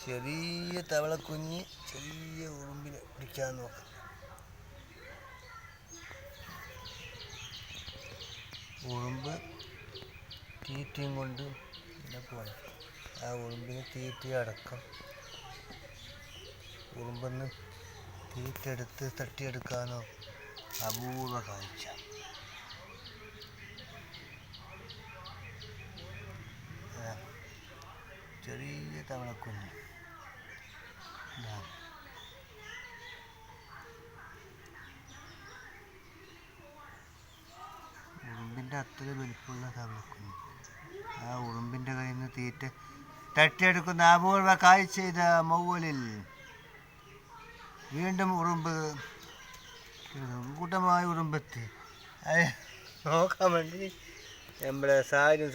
ചെറിയ തവളക്കുഞ്ഞ് ചെറിയ ഉറുമ്പിനെ പിടിക്കാൻ നോക്കാം. ഉറുമ്പ് തീറ്റയും കൊണ്ട് പിന്നെ പോകണം. ആ ഉറുമ്പിന് തീറ്റ അടക്കം ഉറുമ്പെന്ന് തീറ്റ എടുത്ത് തട്ടിയെടുക്കാനോ അപൂർവ കാഴ്ച. ചെറിയ തവളക്കുഞ്ഞ് ഉറുമ്പിൻ്റെ അത്ര വലിപ്പമുള്ള തവളക്കുഞ്ഞ്. ആ ഉറുമ്പിൻ്റെ കയ്യിൽ നിന്ന് തീറ്റ തട്ടിയെടുക്കുന്ന അപൂർവ കാഴ്ച ചെയ്ത മൗവലിൽ വീണ്ടും ഉറുമ്പ് കൂട്ടമായി ഉറുമ്പെത്തി നോക്കാൻ വേണ്ടി നമ്മുടെ സാഹചര്യം